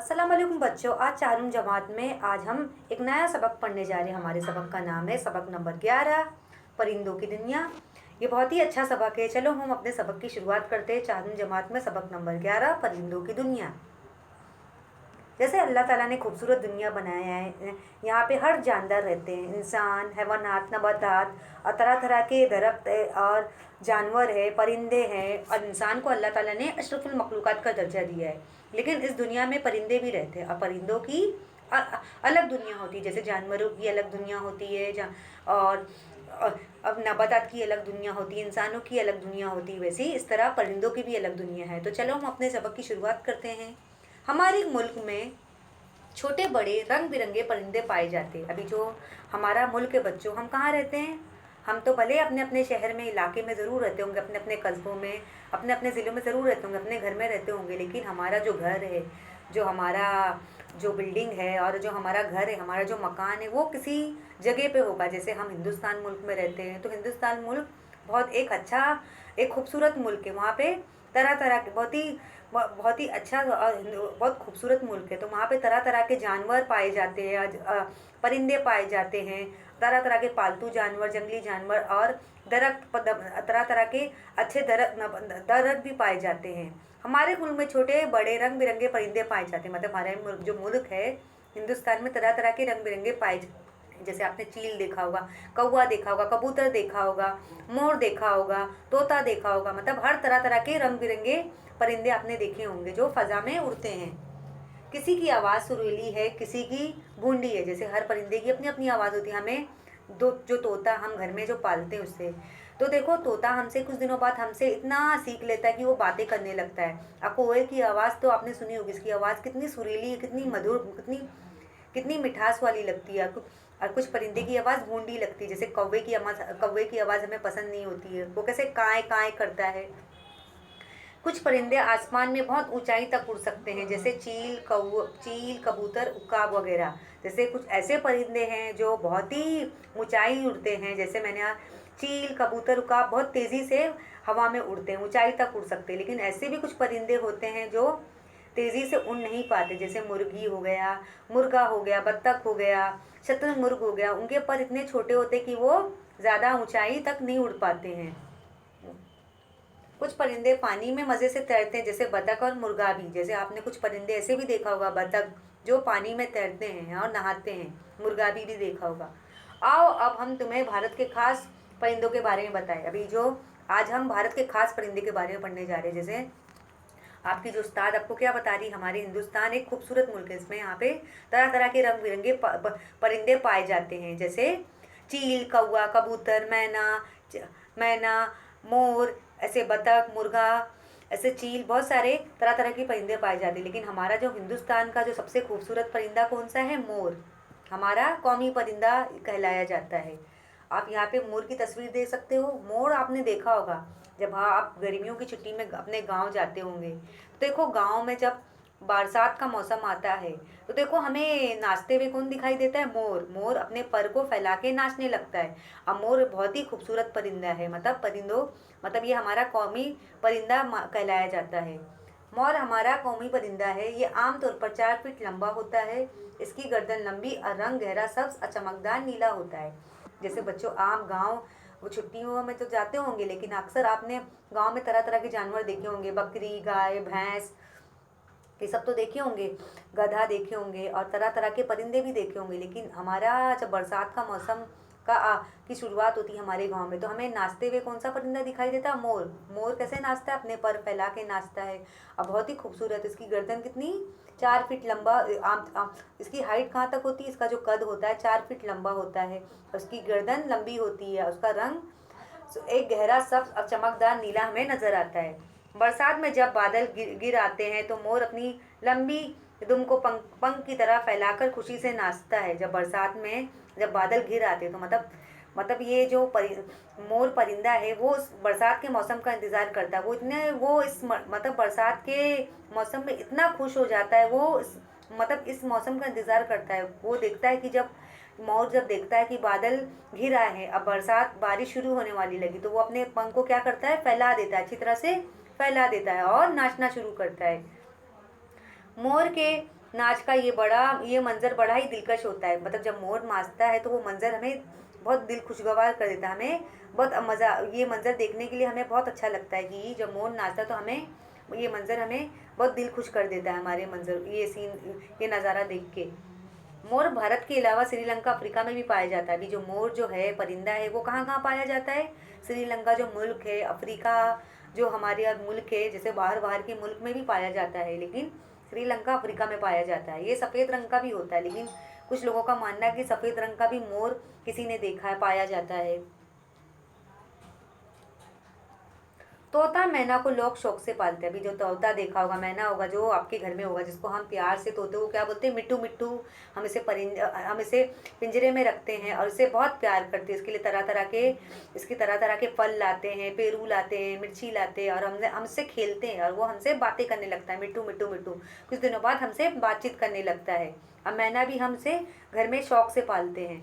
अस्सलाम वालेकुम बच्चों। आज चारुम जमात में आज हम एक नया सबक पढ़ने जा रहे हैं। हमारे सबक का नाम है सबक नंबर 11, परिंदों की दुनिया। ये बहुत ही अच्छा सबक है। चलो हम अपने सबक की शुरुआत करते हैं। चारुम जमात में सबक नंबर 11, परिंदों की दुनिया। जैसे अल्लाह ताला ने खूबसूरत दुनिया बनाया है, यहाँ पे हर जानदार रहते हैं, इंसान, हैवानात, नबातात और तरह तरह के दरख्त और जानवर है, परिंदे हैं। और इंसान को अल्लाह ताला ने अशरफुल मखलूक़ात का दर्जा दिया है। लेकिन इस दुनिया में परिंदे भी रहते हैं और परिंदों की अलग दुनिया होती है। जैसे जानवरों की अलग दुनिया होती है और अब नबातात की अलग दुनिया होती है, इंसानों की अलग दुनिया होती है। वैसे ही इस तरह परिंदों की भी अलग दुनिया है। तो चलो हम अपने सबक की शुरुआत करते हैं। हमारे मुल्क में छोटे बड़े रंग बिरंगे परिंदे पाए जाते हैं। अभी जो हमारा मुल्क है बच्चों, हम कहाँ रहते हैं? हम तो भले अपने अपने शहर में, इलाके में ज़रूर रहते होंगे, अपने अपने कस्बों में, अपने अपने ज़िलों में ज़रूर रहते होंगे, अपने घर में रहते होंगे। लेकिन हमारा जो घर है, जो हमारा जो बिल्डिंग है और जो हमारा घर है, हमारा जो मकान है, वो किसी जगह पे होगा। जैसे हम हिंदुस्तान मुल्क में रहते हैं, तो हिंदुस्तान मुल्क बहुत एक अच्छा, एक खूबसूरत मुल्क है। वहाँ पे तरह तरह के बहुत ही अच्छा और बहुत खूबसूरत मुल्क है। तो वहाँ पे तरह तरह के जानवर पाए जाते हैं, परिंदे पाए जाते हैं, तरह तरह के पालतू जानवर, जंगली जानवर और दरख्त, तरह तरह के अच्छे दरख्त भी पाए जाते हैं। हमारे मुल्क में छोटे बड़े रंग बिरंगे परिंदे पाए जाते हैं। मतलब हमारे मुल्क, जो मुल्क है हिंदुस्तान में, तरह तरह के रंग बिरंगे पाए जाते हैं। जैसे आपने चील देखा होगा, कौवा देखा होगा, कबूतर देखा होगा, मोर देखा होगा, तोता देखा होगा। मतलब हर तरह तरह के रंग बिरंगे परिंदे आपने देखे होंगे जो फ़ज़ा में उड़ते हैं। किसी की आवाज़ सुरीली है, किसी की भूंडी है। जैसे हर परिंदे की अपनी अपनी आवाज़ होती है। हमें दो जो तोता हम घर में जो पालते हैं उससे, तो देखो तोता हमसे कुछ दिनों बाद हमसे इतना सीख लेता है कि वो बातें करने लगता है। अब कौवे की आवाज़ तो आपने सुनी होगी, इसकी आवाज़ कितनी सुरीली है, कितनी मधुर, कितनी कितनी मिठास वाली लगती है। और कुछ परिंदे की आवाज़ भूंडी लगती है। जैसे कौवे की आवाज़ हमें पसंद नहीं होती है, वो कैसे काएँ काएँ करता है। कुछ परिंदे आसमान में बहुत ऊंचाई तक उड़ सकते हैं, जैसे चील, कबूतर, उकाब वगैरह। जैसे कुछ ऐसे परिंदे हैं जो बहुत ही ऊंचाई उड़ते हैं। जैसे मैंने चील, कबूतर, उकाब बहुत तेज़ी से हवा में उड़ते हैं, ऊंचाई तक उड़ सकते हैं। लेकिन ऐसे भी कुछ परिंदे होते हैं जो तेज़ी से उड़ नहीं पाते। जैसे मुर्गी हो गया, मुर्गा हो गया, बत्तख हो गया, शतरमुर्ग हो गया। उनके पर इतने छोटे होते कि वो ज़्यादा ऊंचाई तक नहीं उड़ पाते हैं। कुछ परिंदे पानी में मज़े से तैरते हैं, जैसे बतख और मुर्गा भी। जैसे आपने कुछ परिंदे ऐसे भी देखा होगा, बतख जो पानी में तैरते हैं और नहाते हैं। मुर्गा भी देखा होगा। आओ अब हम तुम्हें भारत के खास परिंदों के बारे में बताएं। अभी जो आज हम भारत के खास परिंदे के बारे में पढ़ने जा रहे हैं। जैसे आपकी जो उस्ताद आपको क्या बता रही, हमारे हिंदुस्तान एक खूबसूरत मुल्क है। इसमें यहाँ पे तरह तरह के रंग बिरंगे परिंदे पाए जाते हैं। जैसे चील, कौवा, कबूतर, मैना, मोर, ऐसे बतख, मुर्गा, ऐसे चील, बहुत सारे तरह तरह के परिंदे पाए जाते हैं। लेकिन हमारा जो हिंदुस्तान का जो सबसे खूबसूरत परिंदा कौन सा है? मोर। हमारा कौमी परिंदा कहलाया जाता है। आप यहाँ पे मोर की तस्वीर देख सकते हो। मोर आपने देखा होगा जब आप गर्मियों की छुट्टी में अपने गांव जाते होंगे। तो देखो गांव में जब बरसात का मौसम आता है, तो देखो हमें नाचते हुए कौन दिखाई देता है? मोर। मोर अपने पर को फैला के नाचने लगता है। अब मोर बहुत ही खूबसूरत परिंदा है। मतलब ये हमारा कौमी परिंदा कहलाया जाता है। मोर हमारा कौमी परिंदा है। ये आमतौर पर 4 फीट लंबा होता है। इसकी गर्दन लंबी और रंग गहरा सब्ज और चमकदार नीला होता है। जैसे बच्चों आम गांव वो छुट्टियों में तो जाते होंगे, लेकिन अक्सर आपने गांव में तरह तरह के जानवर देखे होंगे। बकरी, गाय, भैंस, ये सब तो देखे होंगे। गधा देखे होंगे और तरह तरह के परिंदे भी देखे होंगे। लेकिन हमारा जब बरसात का मौसम की शुरुआत होती है हमारे गांव में, तो हमें नाचते हुए कौन सा परिंदा दिखाई देता है? मोर। मोर कैसे नाचता है? अपने पर फैला के नाचता है। अब बहुत ही खूबसूरत। इसकी गर्दन कितनी? 4 फीट लंबा। इसकी हाइट कहाँ तक होती है? इसका जो कद होता है 4 फीट लंबा होता है। उसकी गर्दन लंबी होती है। उसका रंग एक गहरा सब्ज और चमकदार नीला हमें नजर आता है। बरसात में जब बादल गिर आते हैं, तो मोर अपनी लंबी दुम को पंख की तरह फैलाकर खुशी से नाचता है। जब बरसात में जब बादल घिर आते हैं, तो मतलब ये जो मोर परिंदा है वो बरसात के मौसम का इंतज़ार करता है। वो मतलब बरसात के मौसम में इतना खुश हो जाता है। वो इस मौसम का इंतज़ार करता है। वो देखता है कि जब देखता है कि बादल घिर आए हैं, अब बारिश शुरू होने वाली लगी, तो वो अपने पंख को क्या करता है? फैला देता है, अच्छी तरह से फैला देता है और नाचना शुरू करता है। मोर के नाच का ये मंज़र बड़ा ही दिलकश होता है। मतलब जब मोर नाचता है तो वो मंज़र हमें बहुत दिल खुशगवार कर देता है। हमें बहुत मज़ा, ये मंज़र देखने के लिए हमें बहुत अच्छा लगता है कि जब मोर नाचता है तो हमें ये मंज़र हमें बहुत दिल खुश कर देता है। हमारे मंज़र ये सीन, ये नज़ारा देख के। मोर भारत के अलावा श्रीलंका, अफ्रीका में भी पाया जाता है। अभी जो मोर जो है परिंदा है वो कहाँ कहाँ पाया जाता है? श्रीलंका जो मुल्क है, अफ्रीका जो हमारे यहाँ मुल्क है, जैसे बाहर बाहर के मुल्क में भी पाया जाता है, लेकिन श्रीलंका अफ्रीका में पाया जाता है। ये सफ़ेद रंग का भी होता है, लेकिन कुछ लोगों का मानना है कि सफ़ेद रंग का भी मोर किसी ने देखा है, पाया जाता है। तोता मैना को लोग शौक से पालते हैं। अभी जो तोता देखा होगा, मैना होगा जो आपके घर में होगा, जिसको हम प्यार से तोते को क्या बोलते हैं, मिट्टू मिट्टू। हम इसे पिंजरे में रखते हैं और इसे बहुत प्यार करते हैं। इसके लिए तरह तरह के फल लाते हैं, पेरू लाते हैं, मिर्ची लाते हैं और हमसे खेलते हैं और वो हमसे बातें करने लगता है, मिट्टू मिट्टू मिट्टू। कुछ दिनों बाद हमसे बातचीत करने लगता है। अब मैना भी हमसे घर में शौक से पालते हैं।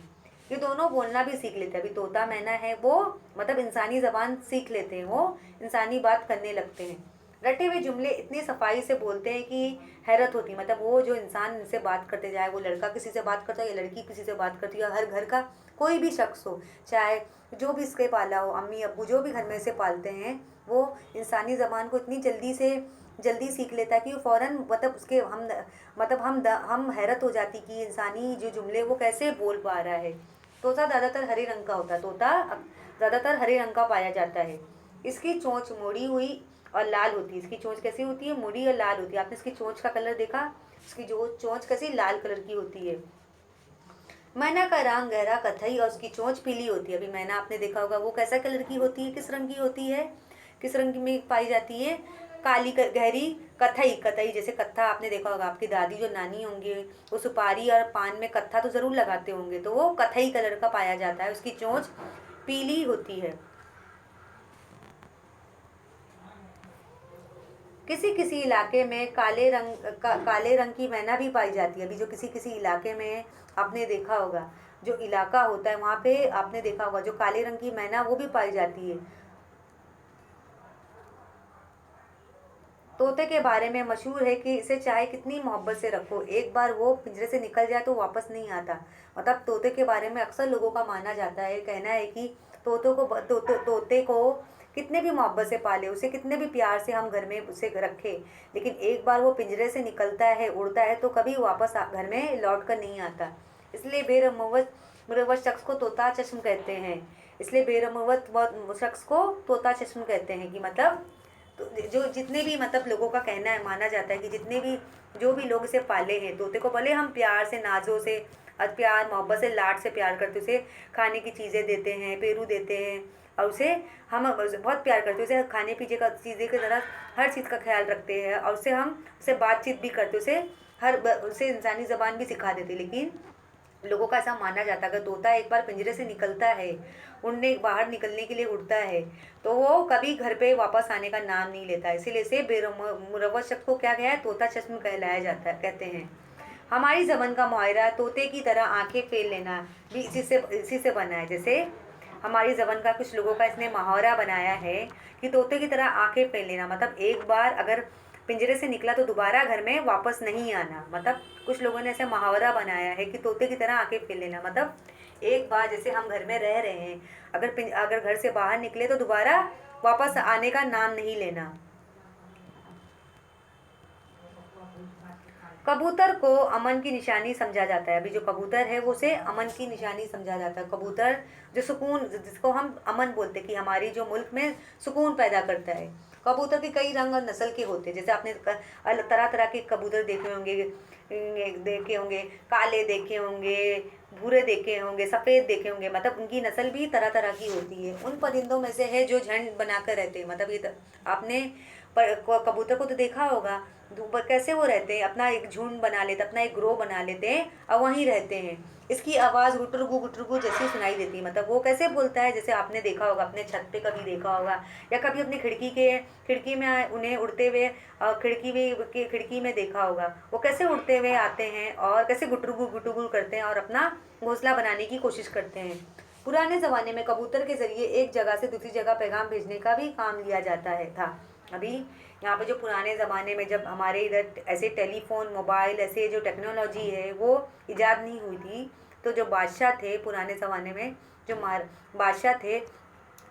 ये दोनों बोलना भी सीख लेते हैं। अभी तोता मैना है वो मतलब इंसानी ज़बान सीख लेते हैं, वो इंसानी बात करने लगते हैं। रटे हुए जुमले इतनी सफाई से बोलते हैं कि हैरत होती है। मतलब वो जो इंसान इनसे बात करते जाए, वो लड़का किसी से बात करता है या लड़की किसी से बात करती है, हर घर का कोई भी शख्स हो, चाहे जो भी इसके पाला हो, अम्मी अब्बू जो भी घर में इसे पालते हैं, वो इंसानी ज़बान को इतनी जल्दी सीख लेता है कि वो फ़ौरन मतलब उसके हम हैरत हो जाती कि इंसानी जो जुमले वो कैसे बोल पा रहा है। तोता ज़्यादातर हरे रंग का होता है। तोता ज़्यादातर हरे रंग का पाया जाता है। इसकी चोंच मुड़ी हुई और लाल होती है। इसकी चोंच कैसी होती है? मुड़ी और लाल होती है। आपने इसकी चोंच का कलर देखा? इसकी जो चोंच कैसी लाल कलर की होती है। मैना का रंग गहरा कथई और उसकी चोंच पीली होती है। अभी मैना आपने देखा होगा, वो कैसा कलर की होती है, किस रंग की होती है, किस रंग में पाई जाती है? काली गहरी कथई। कथई जैसे कत्था आपने देखा होगा, आपकी दादी जो नानी होंगे वो सुपारी और पान में कत्था तो ज़रूर लगाते होंगे, तो वो कथई कलर का पाया जाता है। उसकी चोंच पीली होती है। किसी किसी इलाके में काले रंग की मैना भी पाई जाती है। अभी जो किसी किसी इलाके में आपने देखा होगा, जो इलाका होता है वहाँ पे आपने देखा होगा जो काले रंग की मैना वो भी पाई जाती है। तोते के बारे में मशहूर है कि इसे चाहे कितनी मोहब्बत से रखो, एक बार वो पिंजरे से निकल जाए तो वापस नहीं आता। मतलब तोते के बारे में अक्सर लोगों का माना जाता है, कहना है कि तोते को कितने भी मोहब्बत से पाले, उसे कितने भी प्यार से हम घर में उसे रखें, लेकिन एक बार वो पिंजरे से निकलता है, उड़ता है, तो कभी वापस घर में लौट कर नहीं आता। इसलिए मुरवत शख्स को तोता चश्म कहते हैं। इसलिए बेरमुरवत शख्स को तोता चश्म कहते हैं कि मतलब तो जो जितने भी मतलब लोगों का कहना है, माना जाता है कि जितने भी जो भी लोग इसे पाले हैं, तोते को भले हम प्यार से, नाजों से, प्यार मोहब्बत से, लाड से प्यार करते, उसे खाने की चीज़ें देते हैं, पेरू देते हैं और उसे हम बहुत प्यार करते हैं, उसे खाने पीने का चीज़ें की तरह हर चीज़ का ख्याल रखते हैं और उसे बातचीत भी करते, उसे इंसानी ज़बान भी सिखा देते। लेकिन लोगों का ऐसा माना जाता है अगर तोता एक बार पिंजरे से निकलता है, उड़ने बाहर निकलने के लिए उड़ता है, तो वो कभी घर पे वापस आने का नाम नहीं लेता है। इसीलिए इसे मुरव्वत शख्स को क्या गया है, तोता चश्म कहलाया जाता है, कहते हैं। हमारी ज़बान का मुहायरा तोते की तरह आंखें फेर लेना भी इसी से बना है। जैसे हमारी ज़बान का कुछ लोगों का इसने मुहावरा बनाया है कि तोते की तरह आंखें फेर लेना, मतलब एक बार अगर पिंजरे से निकला तो दोबारा घर में वापस नहीं आना। मतलब कुछ लोगों ने ऐसे मुहावरा बनाया है कि तोते की तरह आंखें फेर लेना, मतलब एक बार जैसे हम घर में रह रहे हैं, अगर घर से बाहर निकले तो दोबारा वापस आने का नाम नहीं लेना। कबूतर को अमन की निशानी समझा जाता है। अभी जो कबूतर है वो उसे अमन की निशानी समझा जाता है। कबूतर जो सुकून, जिसको हम अमन बोलते हैं कि हमारी जो मुल्क में सुकून पैदा करता है। कबूतर के कई रंग और नस्ल के होते हैं, जैसे आपने तरह तरह के कबूतर देखे होंगे, काले देखे होंगे, भूरे देखे होंगे, सफ़ेद देखे होंगे, मतलब उनकी नस्ल भी तरह तरह की होती है। उन परिंदों में से है जो झुंड बनाकर रहते हैं, मतलब आपने कबूतर को तो देखा होगा, कैसे वो रहते हैं, अपना एक झुंड बना लेते, अपना एक ग्रोह बना लेते हैं और वहीं रहते हैं। इसकी आवाज़ गुटरुगु जैसी सुनाई देती है। मतलब वो कैसे बोलता है, जैसे आपने देखा होगा, अपने छत पे कभी देखा होगा या कभी अपनी खिड़की में उन्हें उड़ते हुए खिड़की में देखा होगा। वो कैसे उड़ते हुए आते हैं और कैसे गुटरुगु करते हैं और अपना घोंसला बनाने की कोशिश करते हैं। पुराने ज़माने में कबूतर के ज़रिए एक जगह से दूसरी जगह पैगाम भेजने का भी काम लिया जाता था। अभी यहाँ पे जो पुराने ज़माने में जब हमारे इधर ऐसे टेलीफोन मोबाइल ऐसे जो टेक्नोलॉजी है वो इजाद नहीं हुई थी, तो जो बादशाह थे पुराने ज़माने में, जो मार बादशाह थे,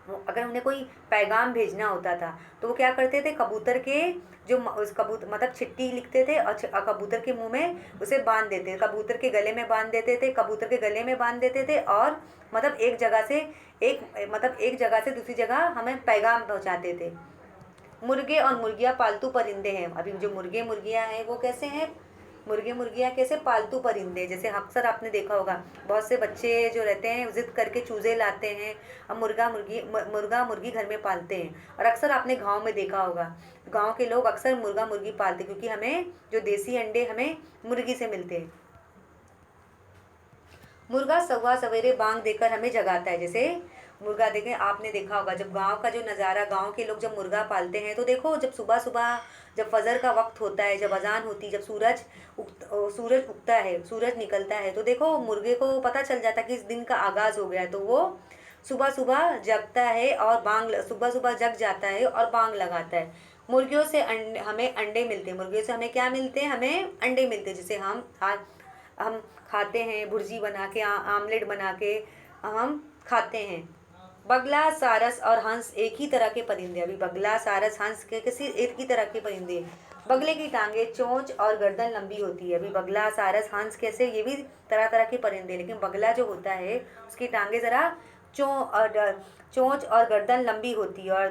वो अगर उन्हें कोई पैगाम भेजना होता था तो वो क्या करते थे, कबूतर के जो उस कबूतर मतलब चिट्ठी लिखते थे और कबूतर के मुंह में उसे बांध देते, कबूतर के गले में बांध देते थे, कबूतर के गले में बांध देते थे, और मतलब एक जगह से दूसरी जगह हमें पैगाम पहुंचाते थे। मुर्गे और मुर्गियाँ पालतू परिंदे हैं। अभी जो मुर्गे मुर्गियाँ हैं वो कैसे हैं, मुर्गे मुर्गियाँ कैसे पालतू परिंदे, जैसे अक्सर आपने देखा होगा बहुत से बच्चे जो रहते हैं जिद करके चूज़े लाते हैं, अब मुर्गा मुर्गी घर में पालते हैं। और अक्सर आपने गांव में देखा होगा, गांव के लोग अक्सर मुर्गा मुर्गी पालते हैं, क्योंकि हमें जो देसी अंडे हमें मुर्गी से मिलते हैं। मुर्गा सवा सवेरे बांग देकर हमें जगाता है। जैसे मुर्गा देखें, आपने देखा होगा जब गांव का जो नज़ारा, गांव के लोग जब मुर्गा पालते हैं तो देखो जब सुबह सुबह जब फजर का वक्त होता है, जब अजान होती है, जब सूरज उगता है, सूरज निकलता है, तो देखो मुर्गे को पता चल जाता है कि इस दिन का आगाज़ हो गया है, तो वो सुबह सुबह जगता है और सुबह सुबह जग जाता है और बांग लगाता है। मुर्गियों से हमें अंडे मिलते हैं, मुर्गियों से हमें क्या मिलते हैं, हमें अंडे मिलते हैं, जिसे हम खाते हैं, भुर्जी बना के, आमलेट बना के हम खाते हैं। बगला, सारस और हंस एक ही तरह के परिंदे। अभी बगला, सारस, हंस के किसी एक ही तरह के परिंदे। बगले की टांगे, चोंच और गर्दन लंबी होती है। अभी बगला, सारस, हंस कैसे, ये भी तरह तरह के परिंदे, लेकिन बगला जो होता है उसकी टांगे ज़रा चोंच और गर्दन लंबी होती है, और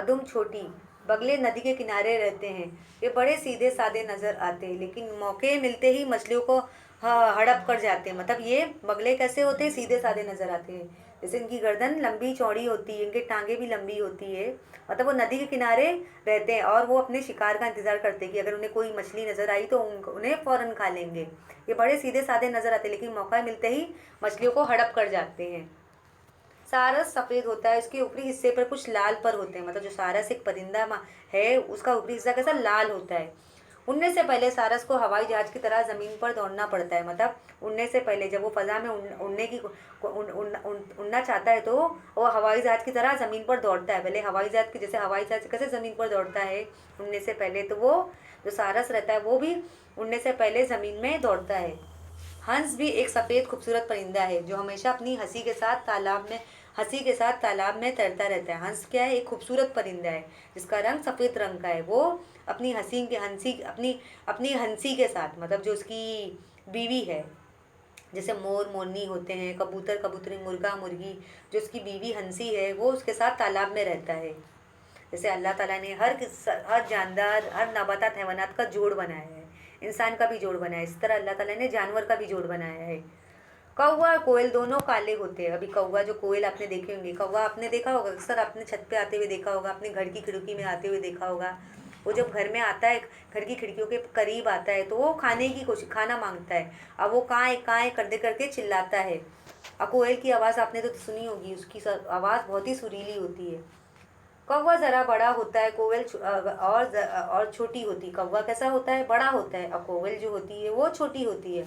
दुम छोटी। बगले नदी के किनारे रहते हैं, ये बड़े सीधे साधे नज़र आते हैं, लेकिन मौके मिलते ही मछलियों को हड़प कर जाते हैं। मतलब ये बगले कैसे होते हैं, सीधे साधे नज़र आते हैं, जैसे इनकी गर्दन लंबी चौड़ी होती है, इनके टांगे भी लंबी होती है। मतलब वो नदी के किनारे रहते हैं और वो अपने शिकार का इंतज़ार करते हैं कि अगर उन्हें कोई मछली नज़र आई तो उन्हें फ़ौरन खा लेंगे। ये बड़े सीधे साधे नज़र आते हैं, लेकिन मौका मिलते ही मछलियों को हड़प कर जाते हैं। सारस सफ़ेद होता है, इसके ऊपरी हिस्से पर कुछ लाल पर होते हैं। मतलब जो सारस एक परिंदा है, उसका ऊपरी हिस्सा कैसा लाल होता है। उड़ने से पहले सारस को हवाई जहाज की तरह ज़मीन पर दौड़ना पड़ता है। मतलब उड़ने से पहले जब वो फ़ज़ा में उड़ना चाहता है तो वो हवाई जहाज की तरह ज़मीन पर दौड़ता है। पहले हवाई जहाज कैसे ज़मीन पर दौड़ता है उड़ने से पहले, तो वो जो सारस रहता है वो भी उड़ने से पहले ज़मीन में दौड़ता है। हंस भी एक सफ़ेद खूबसूरत परिंदा है जो हमेशा अपनी हंसी के साथ तालाब में तैरता रहता है। हंस क्या है, एक खूबसूरत परिंदा है जिसका रंग सफ़ेद रंग का है। वो अपनी अपनी हंसी के साथ, मतलब जो उसकी बीवी है, जैसे मोर मोरनी होते हैं, कबूतर कबूतरी, मुर्गा मुर्गी, जो उसकी बीवी हंसी है वो उसके साथ तालाब में रहता है। जैसे अल्लाह ताला ने हर जानदार, हर नबातात हैवानात का जोड़ बनाया है, इंसान का भी जोड़ बनाया है, इस तरह अल्लाह ताला ने जानवर का भी जोड़ बनाया है। कौवा और कोयल दोनों काले होते हैं। अभी कौवा, जो कोयल आपने देखे होंगे, कौवा आपने देखा होगा, अक्सर आपने छत पे आते हुए देखा होगा, अपने घर की खिड़की में आते हुए देखा होगा। वो जब घर में आता है, घर की खिड़कियों के करीब आता है, तो वो खाना मांगता है। अब वो काँ है करके चिल्लाता है। अब कोयल की आवाज़ आपने तो सुनी होगी, उसकी आवाज़ बहुत ही सुरीली होती है। कौवा ज़रा बड़ा होता है, कोयल और छोटी होती है। कौवा कैसा होता है, बड़ा होता है, और कोयल जो होती है वो छोटी होती है।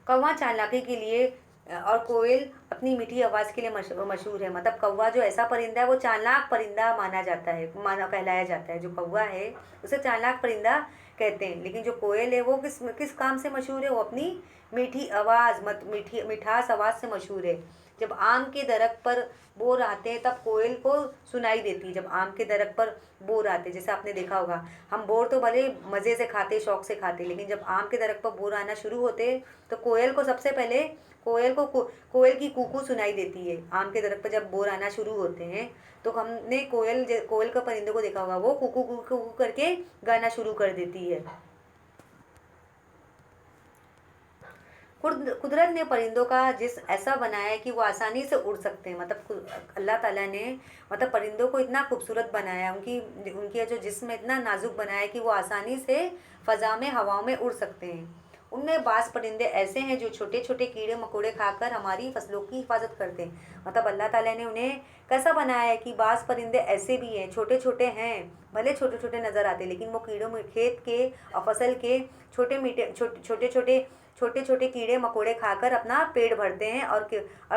कौवा चालाकी के लिए और कोयल अपनी मीठी आवाज़ के लिए मशहूर है। मतलब कौवा जो ऐसा परिंदा है वो चालाक परिंदा कहलाया जाता है। जो कौवा है उसे चालाक परिंदा कहते हैं, लेकिन जो कोयल है वो किस काम से मशहूर है, वो अपनी मीठी आवाज़ मिठास आवाज़ से मशहूर है। जब आम के दरख्त पर बोर आते हैं तब कोयल को सुनाई देती है। जब आम के दरख्त पर बोर आते हैं, जैसे आपने देखा होगा, हम बोर तो भले मज़े से खाते, शौक से खाते, लेकिन जब आम के दरख्त पर बोर आना शुरू होते तो कोयल को सबसे पहले कोयल की कूकू सुनाई देती है। आम के दरख्त पर जब बोर आना शुरू होते हैं तो हमने कोयल का परिंदों को देखा होगा, वो कूकू कूकू करके गाना शुरू कर देती है। कुदरत ने परिंदों का जिस्म ऐसा बनाया है कि वो आसानी से उड़ सकते हैं। मतलब अल्लाह ताला ने मतलब परिंदों को इतना खूबसूरत बनाया है, उनकी जो जिस्म है इतना नाजुक बनाया है कि वो आसानी से फ़ज़ा में, हवाओं में उड़ सकते हैं। उनमें बाज़ परिंदे ऐसे हैं जो छोटे छोटे कीड़े मकोड़े खाकर हमारी फसलों की हिफाजत करते हैं। मतलब अल्लाह ताला ने उन्हें कैसा बनाया है कि बाज़ परिंदे ऐसे भी हैं, छोटे छोटे हैं, भले छोटे छोटे नज़र आते, लेकिन वो कीड़ों में खेत के और फसल के छोटे छोटे कीड़े मकोड़े खाकर अपना पेट भरते हैं और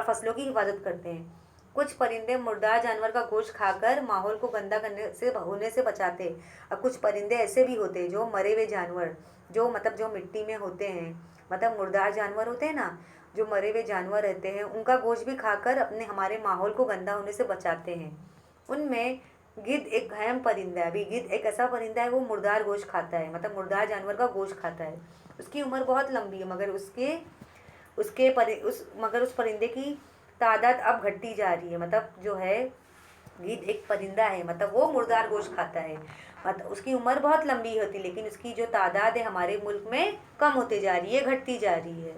फसलों की हिफाजत करते हैं। कुछ परिंदे मुर्दार जानवर का गोश्त खाकर माहौल को गंदा करने से होने से बचाते हैं। और कुछ परिंदे ऐसे भी होते हैं जो मरे हुए जानवर, जो मतलब जो मिट्टी में होते हैं, मतलब मुर्दार जानवर होते हैं ना, जो मरे हुए जानवर रहते हैं, उनका गोश्त भी खाकर अपने हमारे माहौल को गंदा होने से बचाते हैं। उनमें गिद्ध एक अहम परिंदा है। अभी गिद्ध एक ऐसा परिंदा है, वो मुर्दार गोश्त खाता है, मतलब मुर्दार जानवर का गोश्त खाता है। उसकी उम्र बहुत लंबी है, मगर उस परिंदे की तादाद अब घटती जा रही है। मतलब जो है, गिद्ध एक परिंदा है, मतलब वो मुर्दार गोश्त खाता है, मतलब उसकी उम्र बहुत लंबी होती, लेकिन उसकी जो तादाद है हमारे मुल्क में कम होती जा रही है, घटती जा रही है।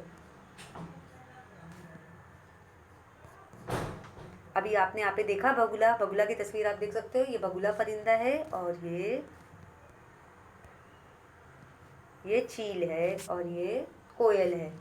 अभी आपने यहाँ पे देखा बगुला, बगुला की तस्वीर आप देख सकते हो, ये बगुला परिंदा है, और ये चील है, और ये कोयल है।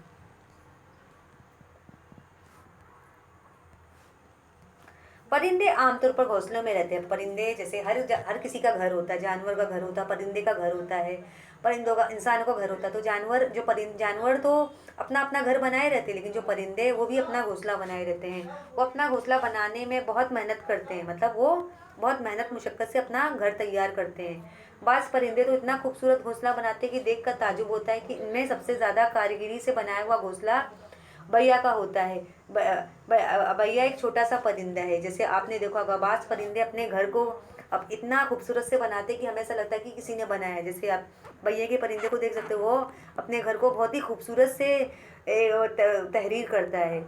परिंदे आमतौर पर घोंसलों में रहते हैं। परिंदे जैसे हर किसी का घर होता है, जानवर का घर होता है, परिंदे का घर होता है, परिंदों का, इंसानों का घर होता है। तो जानवर तो अपना अपना घर बनाए रहते हैं, लेकिन जो परिंदे वो भी अपना घोंसला बनाए रहते हैं। वो अपना घोंसला बनाने में बहुत मेहनत करते हैं, मतलब वो बहुत मेहनत मुशक्क़त से अपना घर तैयार करते हैं। बाज़ परिंदे तो इतना खूबसूरत घोंसला बनाते हैं कि देख कर ताजुब होता है कि इनमें सबसे ज़्यादा कारीगरी से बनाया हुआ घोंसला बैया का होता है। बैया एक छोटा सा परिंदा है। जैसे आपने देखा होगा, बाज़ परिंदे अपने घर को अब इतना खूबसूरत से बनाते हैं कि हमें ऐसा लगता है कि किसी ने बनाया है। जैसे आप बैया के परिंदे को देख सकते हो, वो अपने घर को बहुत ही खूबसूरत से तहरीर करता है।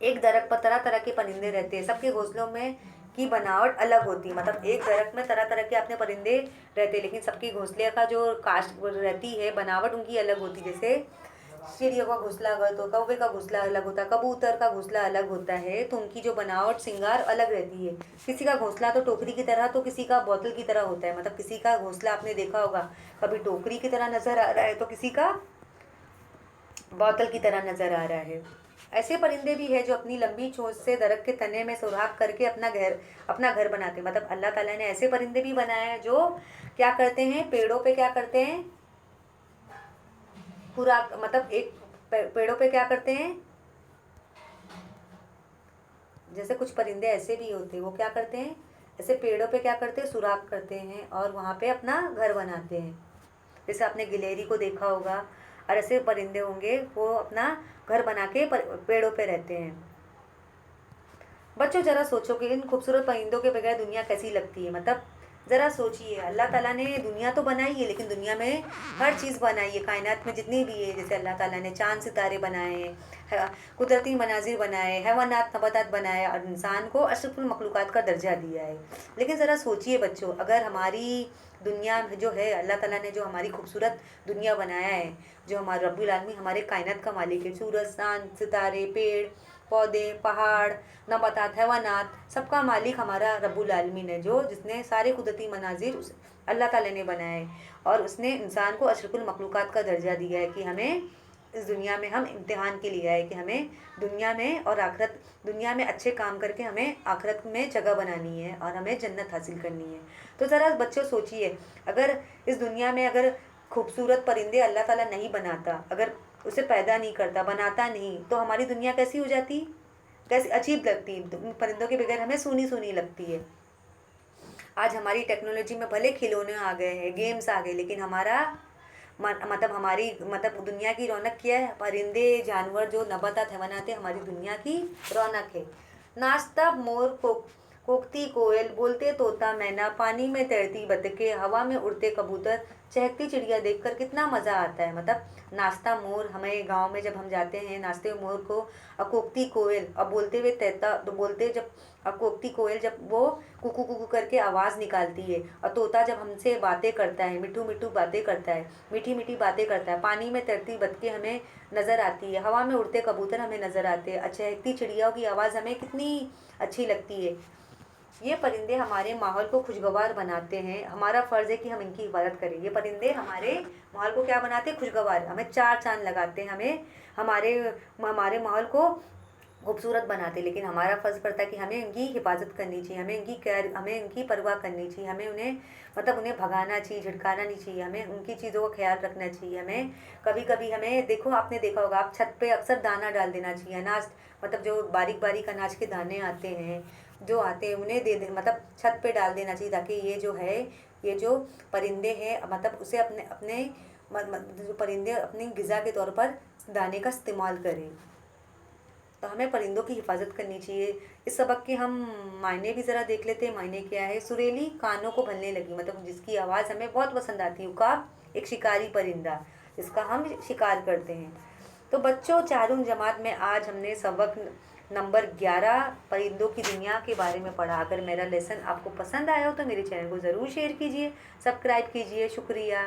एक दरख्त पर तरह तरह के परिंदे रहते हैं, सबके घोंसलों में की बनावट अलग होती है। मतलब एक दरख्त में तरह तरह के अपने परिंदे रहते हैं, लेकिन सबकी घोंसले का जो कास्ट रहती है, बनावट उनकी अलग होती है। जैसे चिड़ियों का घोंसला अगर तो कौवे का घोंसला अलग होता है, कबूतर का घोंसला अलग होता है, तो उनकी जो बनावट श्रृंगार अलग रहती है। किसी का घोंसला तो टोकरी की तरह, तो किसी का बोतल की तरह होता है। मतलब किसी का घोंसला आपने देखा होगा, कभी टोकरी की तरह नजर आ रहा है, तो किसी का बोतल की तरह नजर आ रहा है। ऐसे परिंदे भी है जो अपनी लंबी चोंच से दरख्त के तने में सुराख करके अपना घर बनाते हैं। मतलब अल्लाह ताला ने ऐसे परिंदे भी बनाए हैं जो क्या करते हैं, पेड़ों पे क्या करते हैं, पूरा मतलब एक पेड़ों पे क्या करते हैं, जैसे कुछ परिंदे ऐसे भी होते हैं, वो क्या करते हैं, ऐसे पेड़ों पे क्या करते हैं, सुराख करते हैं और वहाँ पे अपना घर बनाते हैं। जैसे आपने गिलहरी को देखा होगा, और ऐसे परिंदे होंगे वो अपना घर बना के पेड़ों पे रहते हैं। बच्चों ज़रा सोचो कि इन खूबसूरत परिंदों के बगैर दुनिया कैसी लगती है। मतलब ज़रा सोचिए, अल्लाह ताला ने दुनिया तो बनाई है, लेकिन दुनिया में हर चीज़ बनाई है, कायनात में जितनी भी है। जैसे अल्लाह ताला ने चांद सितारे बनाए, कुदरती मनाजिर बनाए, हैवानात नबातात बनाए, और इंसान को अशरफुल मखलूक़ात का दर्जा दिया है। लेकिन ज़रा सोचिए बच्चों, अगर हमारी दुनिया जो है, अल्लाह ताला ने जो हमारी खूबसूरत दुनिया बनाया है, जो हमारा रब्बुल आलमीन हमारे कायनात का मालिक है, सूरज चाँद सितारे पेड़ पौधे पहाड़ नबातात हैवानात, सबका मालिक हमारा रब्बुल आलमीन है, जिसने सारे कुदरती मनाजिर अल्लाह ताला ने बनाए हैं। और उसने इंसान को अशरफुल मखलूक़ात का दर्जा दिया है कि हमें इस दुनिया में, हम इम्तिहान के लिए आए कि हमें दुनिया में और आखिरत, दुनिया में अच्छे काम करके हमें आखिरत में जगह बनानी है और हमें जन्नत हासिल करनी है। तो ज़रा बच्चों सोचिए, अगर इस दुनिया में अगर खूबसूरत परिंदे अल्लाह ताला नहीं बनाता, अगर उसे पैदा नहीं करता, बनाता नहीं, तो हमारी दुनिया कैसी हो जाती, कैसी अजीब लगती। परिंदों के बगैर हमें सूनी सूनी लगती है। आज हमारी टेक्नोलॉजी में भले खिलौने आ गए हैं, गेम्स आ गए, लेकिन हमारा मतलब हमारी मतलब दुनिया की रौनक क्या है, परिंदे जानवर जो नबातात हैवानात है, हमारी दुनिया की रौनक है। नाचता मोर कोकती कोयल, बोलते तोता मैना, पानी में तैरती बतखें, हवा में उड़ते कबूतर, चहकती चिड़िया देखकर कितना मज़ा आता है। मतलब नाचता मोर, हमें गांव में जब हम जाते हैं, नाचते हुए मोर को, और कोकती कोयल, और बोलते हुए तैरता तो बोलते जब, और कोकती कोयल जब वो कुकू कुकू करके आवाज़ निकालती है, और तोता जब हमसे बातें करता है, मिठू मिठू बातें करता है, मीठी मीठी बातें करता है, पानी में तैरती बतखें हमें नज़र आती है, हवा में उड़ते कबूतर हमें नज़र आते हैं, चहकती चिड़ियाओं की आवाज़ हमें कितनी अच्छी लगती है। ये परिंदे हमारे माहौल को खुशगवार बनाते हैं, हमारा फ़र्ज़ है कि हम इनकी हिफाजत करें। ये परिंदे हमारे माहौल को क्या बनाते हैं, खुशगवार, हमें चार चांद लगाते हैं, हमें हमारे हमारे माहौल को खूबसूरत बनाते, लेकिन हमारा फ़र्ज़ पड़ता है कि हमें इनकी हिफाज़त करनी चाहिए, हमें इनकी केयर, हमें इनकी परवाह करनी चाहिए, हमें उन्हें मतलब उन्हें भगाना चाहिए, झिड़काना नहीं चाहिए, हमें उनकी चीज़ों का ख्याल रखना चाहिए। हमें कभी कभी हमें देखो, आपने देखा होगा, आप छत पे अक्सर दाना डाल देना चाहिए, अनाज मतलब जो बारीक बारीक अनाज के दाने आते हैं, जो आते हैं उन्हें दे दे, मतलब छत पे डाल देना चाहिए, ताकि ये जो है, ये जो परिंदे हैं मतलब उसे अपने अपने जो परिंदे अपनी ग़िज़ा के तौर पर दाने का इस्तेमाल करें। तो हमें परिंदों की हिफाज़त करनी चाहिए। इस सबक के हम मायने भी ज़रा देख लेते हैं। मायने क्या है? सुरीली कानों को भनने लगी, मतलब जिसकी आवाज़ हमें बहुत पसंद आती है, उकाब एक शिकारी परिंदा जिसका हम शिकार करते हैं। तो बच्चों, चारुम जमात में आज हमने सबक नंबर 11 परिंदों की दुनिया के बारे में पढ़ा। अगर मेरा लेसन आपको पसंद आया हो तो मेरे चैनल को ज़रूर शेयर कीजिए, सब्सक्राइब कीजिए। शुक्रिया।